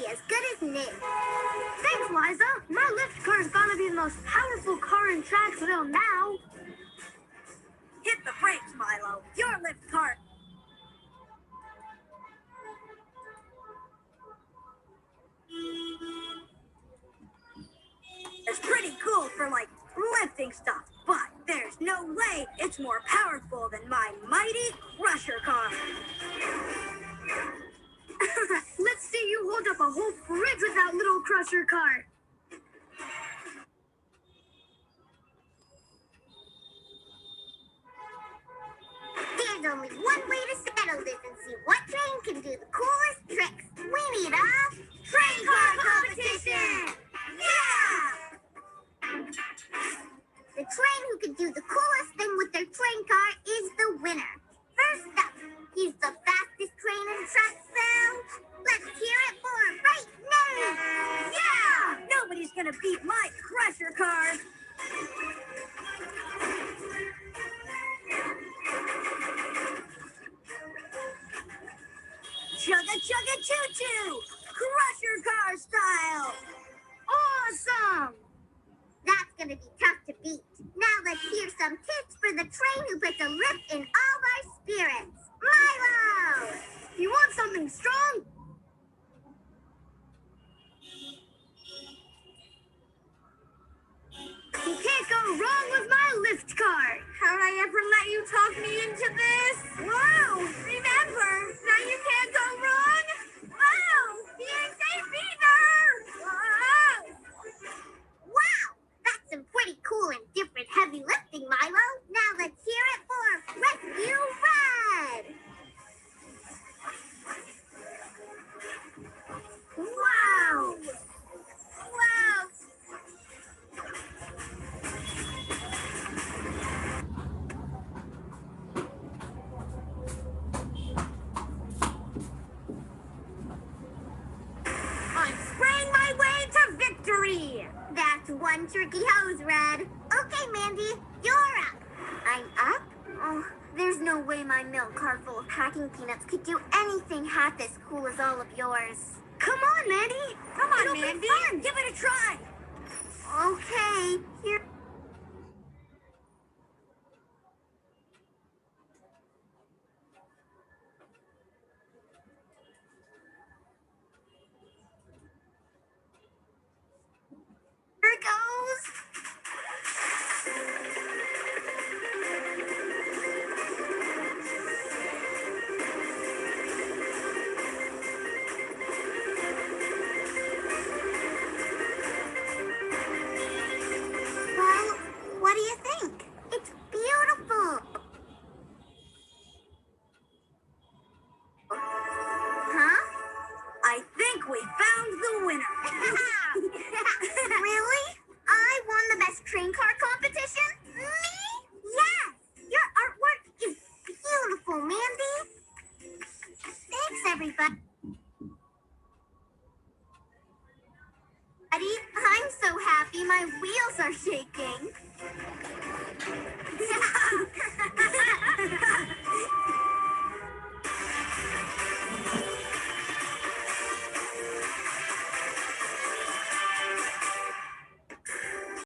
be as good as new. Thanks, Liza. My lift car is gonna be the most powerful car in Tracksville now. Hit the brakes, Milo. Your lift cart. It's pretty cool for, like, lifting stuff, but there's no way it's more powerful than my mighty Crusher car. Let's see you hold up a whole fridge with that little Crusher cart. There's only one way to settle this and see what train can do the coolest tricks. We need a train car competition! Yeah! The train who can do the coolest thing with their train car is the winner. First up, he's the fastest train in Tracksville. Let's hear it for right now! Yeah! Nobody's gonna beat my Crusher car. Chugga chugga choo choo! Crusher car style! Awesome! That's gonna be tough to beat. Now let's hear some tips for the train who puts a lift in all our spirits. Milo! You want something strong? You can't go wrong with my lift car. How'd I ever let you talk me into this? Wow! Remember, now you can't go wrong? Wow! He ain't safe either! Wow! Wow! That's some pretty cool and different heavy lifting, Milo. Now let's hear it for Rescue Red! Wow! Wow! I'm spraying my way to victory! That's one tricky hose, Red. Okay, Mandy, you're up. I'm up? Oh, there's no way my milk cart full of packing peanuts could do anything half as cool as all of yours. Come on, Mandy. Come on, It'll be Mandy! fun. Give it a try! Okay, here. Here it goes. Well, what do you think? It's beautiful. Huh? I think we found the winner! Really? I won the best train car competition? Me? Yes! Your artwork is beautiful, Mandy. Thanks, everybody. I'm so happy my wheels are shaking.